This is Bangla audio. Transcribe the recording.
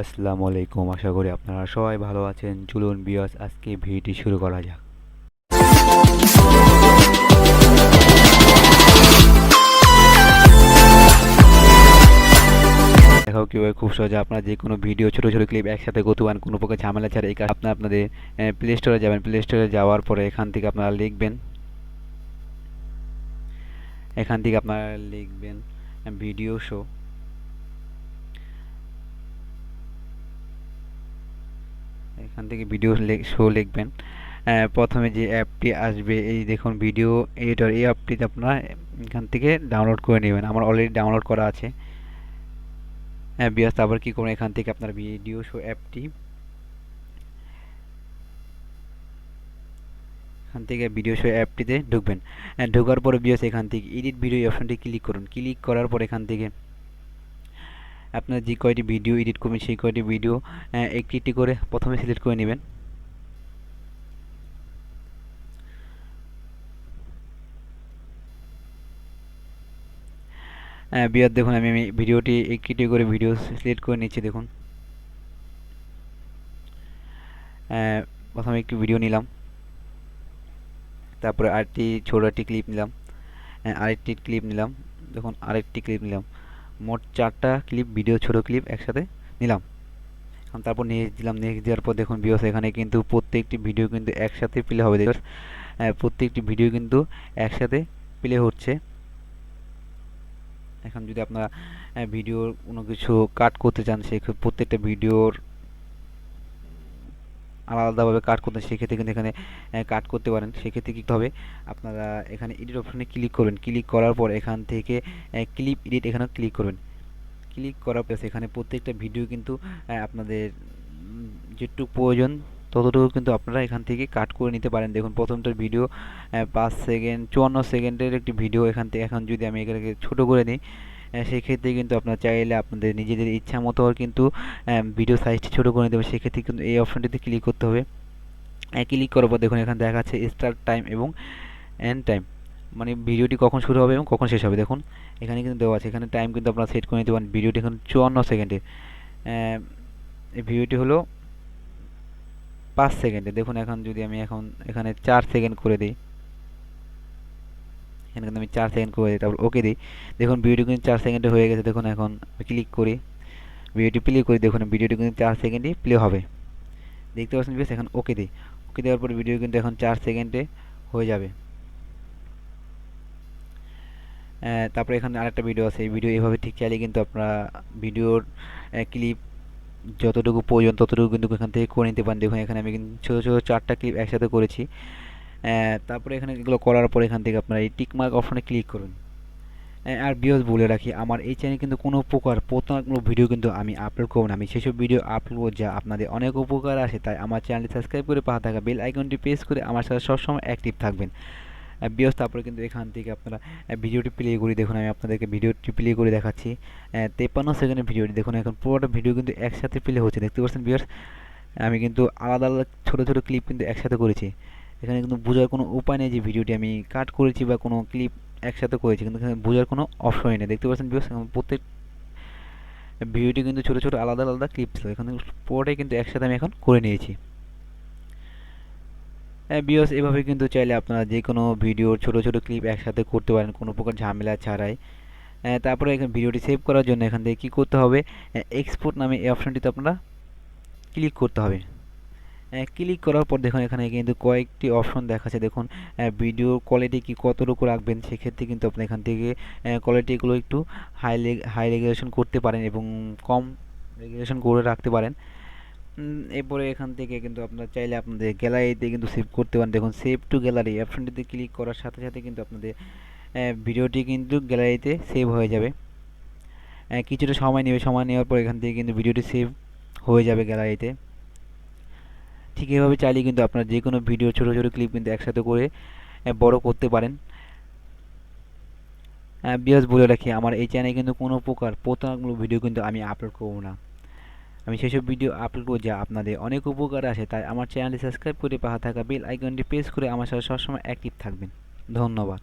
আসসালামু আলাইকুম, আশা করি আপনারা সবাই ভালো আছেন। চলুন ভিউয়ার্স, আজকে ভিডিওটি শুরু করা যাক। দেখাও কিভাবে খুব সহজে আপনারা যে কোনো ভিডিও ছোট ছোট ক্লিপ একসাথে করতে পারেন কোনো প্রকার ঝামেলা ছাড়া। এই কাজ আপনাদের প্লে স্টোরে যাবেন। প্লে স্টোরে যাওয়ার পরে এখান থেকে আপনারা লিখবেন ভিডিও শো। এখান থেকে ভিডিও শো লিখবেন। প্রথমে যে অ্যাপটি আসবে, এই দেখুন ভিডিও এডিটর, এই অ্যাপটিতে আপনারা এখান থেকে ডাউনলোড করে নেবেন। আমার অলরেডি ডাউনলোড করা আছে। বিয়াস, তারপর কি করবেন, এখান থেকে আপনার ভিডিও শো অ্যাপটি, এখান থেকে ভিডিও শো অ্যাপটিতে ঢুকবেন। ঢোকার পরে বিয়াস এখান থেকে এডিট ভিডিও অপশনটি ক্লিক করুন। ক্লিক করার পর এখান থেকে আপনার যে কয়টি ভিডিও এডিট করবেন সেই কয়টি ভিডিও একটি একটি করে প্রথমে সিলেক্ট করে নেবেন। বিয়াস দেখুন, আমি ভিডিওটি একটি একটি করে ভিডিও সিলেক্ট করে নিচ্ছি। দেখুন, প্রথমে একটি ভিডিও নিলাম, তারপরে আরেকটি ছোট একটি ক্লিপ নিলাম, আরেকটি ক্লিপ নিলাম, দেখুন আরেকটি ক্লিপ নিলাম। মোট 4টা ক্লিপ, ভিডিও ছোট ক্লিপ একসাথে নিলাম। এখন তারপর নেক্সট দিলাম। নেক্সট দেওয়ার পর দেখুন ভিউয়ার্স, এখানে কিন্তু প্রত্যেকটি ভিডিও কিন্তু একসাথে প্লে হবে। দেখুন প্রত্যেকটি ভিডিও কিন্তু একসাথে প্লে হচ্ছে। এখন যদি আপনারা ভিডিওর কোনো কিছু কাট করতে চান, সেক্ষেত্রে প্রত্যেকটা ভিডিওর আলাদাভাবে কাট করতে, সেক্ষেত্রে কিন্তু এখানে কাট করতে পারেন। সেক্ষেত্রে কী হবে, আপনারা এখানে এডিট অপশনে ক্লিক করবেন। ক্লিক করার পর এখান থেকে ক্লিপ এডিট এখানে ক্লিক করবেন। ক্লিক করার পর এখানে প্রত্যেকটা ভিডিও কিন্তু আপনাদের যেটুকু প্রয়োজন ততটুকু কিন্তু আপনারা এখান থেকে কাট করে নিতে পারেন। দেখুন প্রথমটার ভিডিও 5 সেকেন্ড 54 সেকেন্ডের একটি ভিডিও। এখান থেকে এখন যদি আমি এখানে ছোটো করে নিই, সেক্ষেত্রে কিন্তু আপনারা চাইলে আপনাদের নিজেদের ইচ্ছা মতো কিন্তু ভিডিও সাইজটি ছোটো করে নিতে হবে। সেক্ষেত্রে কিন্তু এই অপশনটিতে ক্লিক করতে হবে। ক্লিক করার পর দেখুন এখানে দেখাচ্ছে স্টার্ট টাইম এবং এন্ড টাইম, মানে ভিডিওটি কখন শুরু হবে এবং কখন শেষ হবে। দেখুন এখানে কিন্তু দেওয়া আছে, এখানে টাইম কিন্তু আপনারা সেট করে নিতে পারেন। ভিডিওটি এখন 54 সেকেন্ডের, এই ভিডিওটি হলো 5 সেকেন্ডে। দেখুন এখন যদি আমি এখানে 4 সেকেন্ড করে দিই, এখানে কিন্তু আমি 4 সেকেন্ড করে দিই, তারপর ওকে দিই। দেখুন ভিডিওটি কিন্তু 4 সেকেন্ডে হয়ে গেছে। দেখুন এখন ক্লিক করি, ভিডিওটি প্লে করি। দেখুন ভিডিওটি কিন্তু 4 সেকেন্ডই প্লে হবে, দেখতে পাচ্ছেন। বেশ, এখন ওকে দিই। ওকে দেওয়ার পর ভিডিও কিন্তু এখন 4 সেকেন্ডে হয়ে যাবে। তারপরে এখানে আরেকটা ভিডিও আছে। এই ভিডিও এইভাবে ঠিক চাইলে কিন্তু আপনারা ভিডিওর ক্লিপ যতটুকু প্রয়োজন ততটুকু কিন্তু এখান থেকে করে নিতে পারেন। দেখুন এখানে আমি কিন্তু ছোটো ছোটো 4টা ক্লিপ একসাথে করেছি। তারপরে এখানে এগুলো করার পর এখান থেকে আপনারা এই টিক মার্ক অপশনে ক্লিক করুন। আর ভিউয়ার্স বলে রাখি, আমার এই চ্যানেলে কিন্তু কোনো প্রকার প্রতারণামূলক ভিডিও কিন্তু আমি আপলোড করব না। আমি সেসব ভিডিও আপলোড করব যা আপনাদের অনেক উপকার আসে। তাই আমার চ্যানেলটি সাবস্ক্রাইব করে পাশে থাকা বেল আইকনটি প্রেস করে আমার সাথে সবসময় অ্যাক্টিভ থাকবেন। ভিউয়ার্স, তারপরে কিন্তু এখান থেকে আপনারা ভিডিওটি প্লে করি। দেখুন আমি আপনাদেরকে ভিডিওটি প্লে করে দেখাচ্ছি। 53 সেকেন্ডের ভিডিওটি দেখুন, এখন পুরোটা ভিডিও কিন্তু একসাথে প্লে হচ্ছে, দেখতে পাচ্ছেন ভিউয়ার্স। আমি কিন্তু আলাদা আলাদা ছোটো ছোটো ক্লিপ কিন্তু একসাথে করেছি। এখানে কিন্তু বোঝার কোনো উপায় নেই যে ভিডিওটি আমি কাট করেছি বা কোনো ক্লিপ একসাথে করেছি, কিন্তু এখানে বোঝার কোনো অপশনই নেই। দেখতে পাচ্ছেন ভিউয়ার্স, প্রত্যেক ভিডিওটি কিন্তু ছোটো ছোটো আলাদা আলাদা ক্লিপ ছিল, এখানে পুরোটাই কিন্তু একসাথে আমি এখন করে নিয়েছি। ভিউয়ার্স, এভাবে কিন্তু চাইলে আপনারা যে কোনো ভিডিওর ছোটো ছোটো ক্লিপ একসাথে করতে পারেন কোনো প্রকার ঝামেলা ছাড়াই। তারপরে এখানে ভিডিওটি সেভ করার জন্য এখান থেকে কী করতে হবে, এক্সপোর্ট নামে এই অপশনটিতে আপনারা ক্লিক করতে হবে। ক্লিক করার পর দেখুন এখানে কিন্তু কয়েকটি অপশন দেখাচ্ছে। দেখুন ভিডিওর কোয়ালিটি কি কতটুকু রাখবেন, সেক্ষেত্রে কিন্তু আপনি এখান থেকে কোয়ালিটিগুলো একটু হাই রেগুলেশন করতে পারেন এবং কম রেগুলেশন করে রাখতে পারেন। এরপরে এখান থেকে কিন্তু আপনারা চাইলে আপনাদের গ্যালারিতে কিন্তু সেভ করতে পারেন। দেখুন সেভ টু গ্যালারি অপশনটিতে ক্লিক করার সাথে সাথে কিন্তু আপনাদের ভিডিওটি কিন্তু গ্যালারিতে সেভ হয়ে যাবে। কিছুটা সময় নেবে, সময় নেওয়ার পর এখান থেকে কিন্তু ভিডিওটি সেভ হয়ে যাবে গ্যালারিতে। ঠিক এভাবে চাইলে কিন্তু আপনারা যে কোনো ভিডিও ছোটো ছোটো ক্লিপ কিন্তু একসাথে করে বড় করতে পারেন। ভিউয়ার্স বলে রাখি, আমার এই চ্যানেলে কিন্তু কোনো প্রকার প্রতারণামূলক ভিডিও কিন্তু আমি আপলোড করব না। আমি সেসব ভিডিও আপলোড করব যা আপনাদের অনেক উপকার আসে। তাই আমার চ্যানেলটি সাবস্ক্রাইব করে পাশে থাকা বেল আইকনটি প্রেস করে আমার সাথে সবসময় অ্যাক্টিভ থাকবেন। ধন্যবাদ।